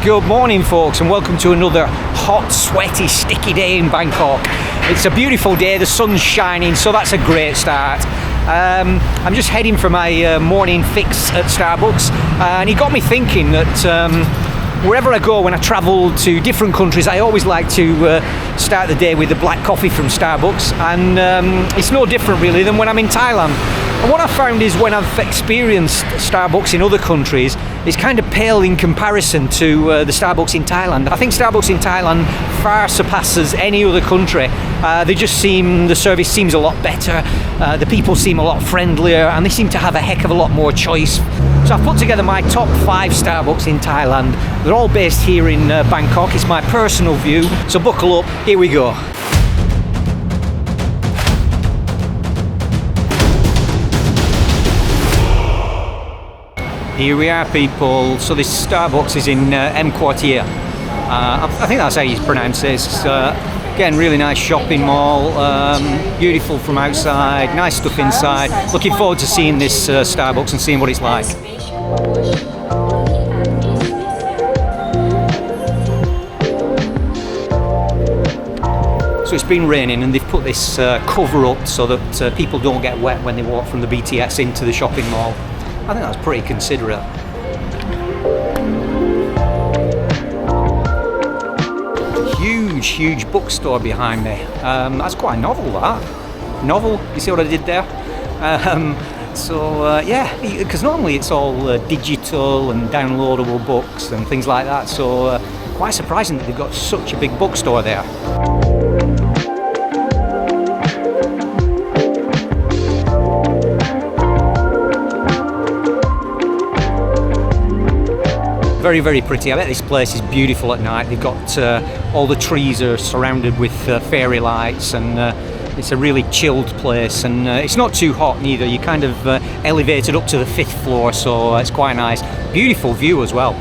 Good morning, folks, and welcome to another hot, sweaty, sticky day in Bangkok. It's a beautiful day, the sun's shining, so that's a great start. I'm just heading for my morning fix at Starbucks, and it got me thinking that wherever I go, when I travel to different countries, I always like to start the day with a black coffee from Starbucks, and it's no different really than when I'm in Thailand. And what I've found is when I've experienced Starbucks in other countries, it's kind of pale in comparison to the Starbucks in Thailand. I think Starbucks in Thailand far surpasses any other country. The service seems a lot better, the people seem a lot friendlier, and they seem to have a heck of a lot more choice. So I've put together my top 5 Starbucks in Thailand. They're all based here in Bangkok. It's my personal view, so buckle up, here we go. Here we are, people. So this Starbucks is in M Quartier. I think that's how you pronounce this. Again, really nice shopping mall, beautiful from outside, nice stuff inside. Looking forward to seeing this Starbucks and seeing what it's like. So it's been raining and they've put this cover up so that people don't get wet when they walk from the BTS into the shopping mall. I think that's pretty considerate. Huge bookstore behind me. That's quite a novel, that. Novel, you see what I did there? Yeah, because normally it's all digital and downloadable books and things like that, so quite surprising that they've got such a big bookstore there. Very, very pretty. I bet this place is beautiful at night. They've got all the trees are surrounded with fairy lights, and it's a really chilled place, and it's not too hot neither. You kind of elevated up to the 5th floor, so it's quite nice. Beautiful view as well.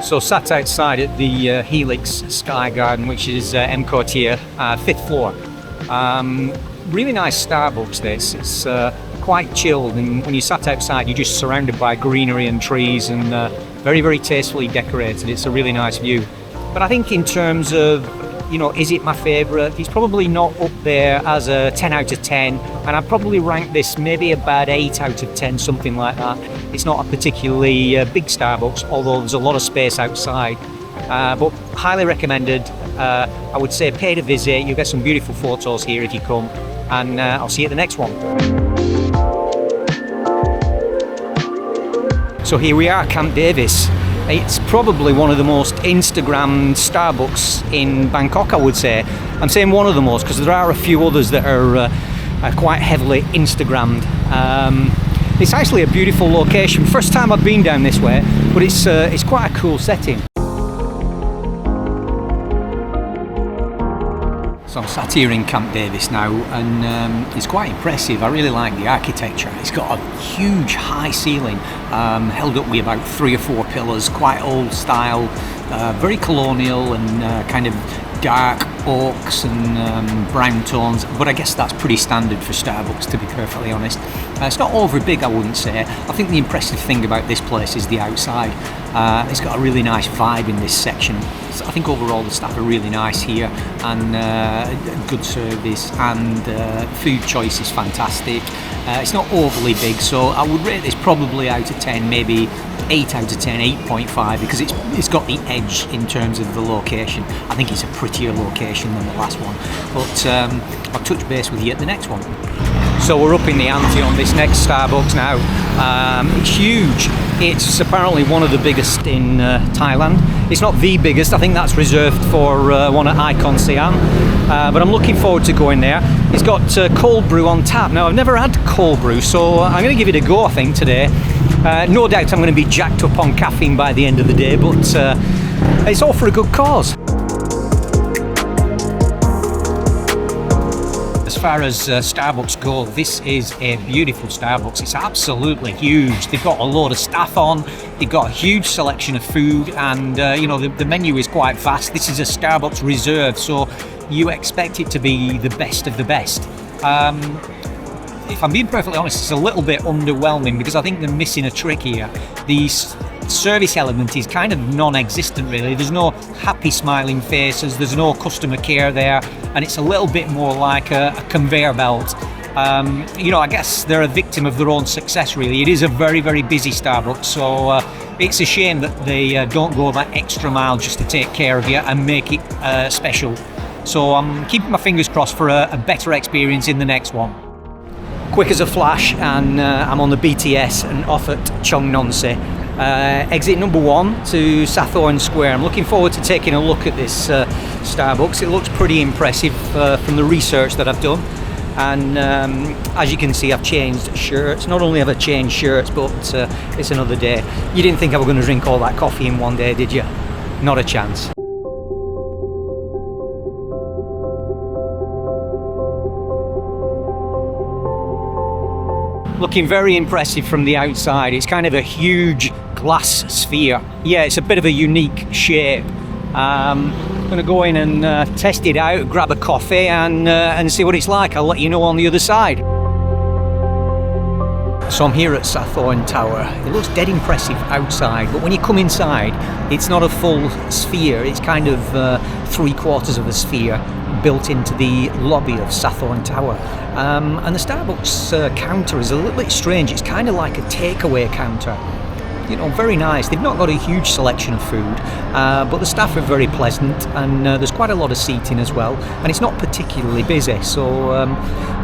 So sat outside at the Helix Sky Garden, which is M Quartier, 5th floor. Really nice Starbucks this. It's quite chilled, and when you sat outside you're just surrounded by greenery and trees, and very, very tastefully decorated. It's a really nice view. But I think in terms of, is it my favourite? It's probably not up there as a 10 out of 10, and I'd probably rank this maybe about 8 out of 10, something like that. It's not a particularly big Starbucks, although there's a lot of space outside, but highly recommended. I would say pay a visit. You'll get some beautiful photos here if you come, and I'll see you at the next one. So here we are, Camp Davis. It's probably one of the most Instagrammed Starbucks in Bangkok, I would say. I'm saying one of the most because there are a few others that are quite heavily Instagrammed. It's actually a beautiful location. First time I've been down this way, but it's quite a cool setting. So I'm sat here in Camp Davis now, and it's quite impressive. I really like the architecture. It's got a huge high ceiling, held up with about 3 or 4 pillars, quite old style, very colonial, and kind of dark oaks and brown tones, but I guess that's pretty standard for Starbucks, to be perfectly honest. It's not over big, I wouldn't say. I think the impressive thing about this place is the outside. It's got a really nice vibe in this section. So I think overall the staff are really nice here, and good service, and food choice is fantastic. It's not overly big, so I would rate this probably out of 10, maybe 8 out of 10, 8.5, because it's got the edge in terms of the location. I think it's a prettier location than the last one, but I'll touch base with you at the next one. So we're up in the ante on this next Starbucks now. It's huge. It's apparently one of the biggest in Thailand. It's not the biggest. I think that's reserved for one at Icon Siam. But I'm looking forward to going there. It's got cold brew on tap. Now, I've never had cold brew, so I'm going to give it a go, I think, today. No doubt I'm going to be jacked up on caffeine by the end of the day, but it's all for a good cause. As far as Starbucks go, this is a beautiful Starbucks. It's absolutely huge. They've got a load of staff on, they've got a huge selection of food, and the menu is quite vast. This is a Starbucks reserve, so you expect it to be the best of the best. If I'm being perfectly honest, it's a little bit underwhelming because I think they're missing a trick here. The service element is kind of non-existent really. There's no happy smiling faces, there's no customer care there, and it's a little bit more like a conveyor belt. You know, I guess they're a victim of their own success really. It is a very, very busy Starbucks, so it's a shame that they don't go that extra mile just to take care of you and make it special. So I'm keeping my fingers crossed for a better experience in the next one. Quick as a flash, and I'm on the BTS and off at Chong Non Se. Exit number 1 to Sathorn Square. I'm looking forward to taking a look at this Starbucks. It looks pretty impressive from the research that I've done. And as you can see, I've changed shirts. Not only have I changed shirts, but it's another day. You didn't think I was going to drink all that coffee in one day, did you? Not a chance. Looking very impressive from the outside. It's kind of a huge glass sphere. Yeah, it's a bit of a unique shape. I'm going to go in and test it out, grab a coffee and see what it's like. I'll let you know on the other side. So I'm here at Sathorn Tower. It looks dead impressive outside, but when you come inside, it's not a full sphere. It's kind of 3/4 of a sphere built into the lobby of Sathorn Tower. And the Starbucks counter is a little bit strange. It's kind of like a takeaway counter. You know, very nice. They've not got a huge selection of food, but the staff are very pleasant, and there's quite a lot of seating as well, and it's not particularly busy. So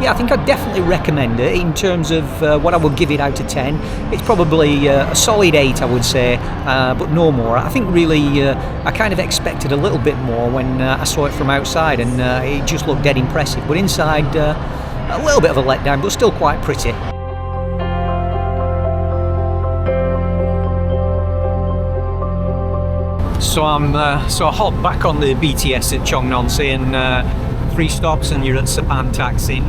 yeah, I think I'd definitely recommend it. In terms of what I would give it out of 10, it's probably a solid 8, I would say, but no more. I think really I kind of expected a little bit more when I saw it from outside, and it just looked dead impressive, but inside a little bit of a letdown, but still quite pretty. So I hopped back on the BTS at Chong Non Se, and 3 stops and you're at Sapan Taksin.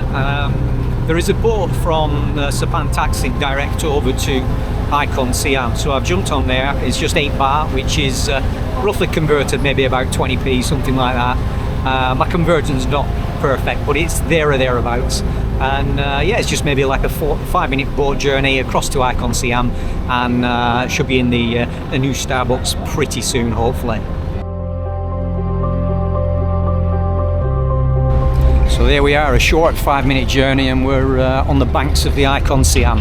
There is a boat from Sapan Taksin direct over to Icon Siam, so I've jumped on there. It's just 8 baht, which is roughly converted maybe about 20p, something like that. My conversion's not perfect, but it's there or thereabouts. And yeah, it's just maybe like a 5-minute boat journey across to Icon Siam, and should be in the new Starbucks pretty soon, hopefully. So there we are, a short 5-minute journey, and we're on the banks of the Icon Siam.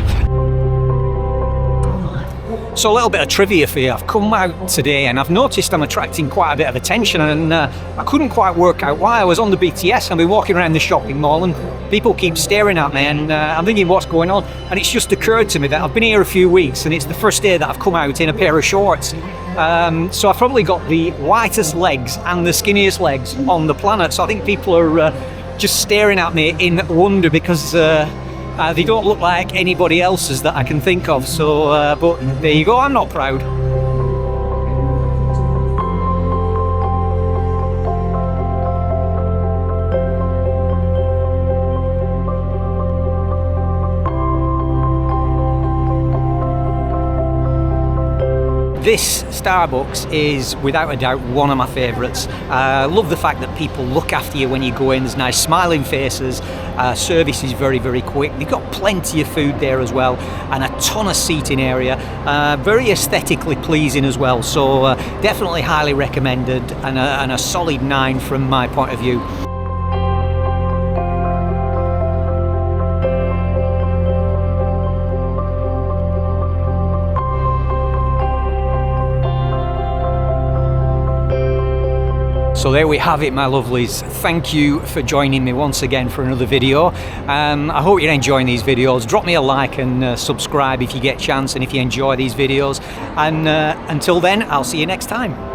So a little bit of trivia for you. I've come out today and I've noticed I'm attracting quite a bit of attention, and I couldn't quite work out why. I was on the BTS, I've been walking around the shopping mall and people keep staring at me, and I'm thinking what's going on, and it's just occurred to me that I've been here a few weeks and it's the first day that I've come out in a pair of shorts. So I've probably got the whitest legs and the skinniest legs on the planet, so I think people are just staring at me in wonder because they don't look like anybody else's that I can think of, so but there you go, I'm not proud. This Starbucks is without a doubt one of my favourites. I love the fact that people look after you when you go in. There's nice smiling faces, service is very, very quick. They've got plenty of food there as well, and a ton of seating area. Very aesthetically pleasing as well, so definitely highly recommended, and a solid 9 from my point of view. So there we have it, my lovelies. Thank you for joining me once again for another video. I hope you're enjoying these videos. Drop me a like and subscribe if you get a chance and if you enjoy these videos. And until then, I'll see you next time.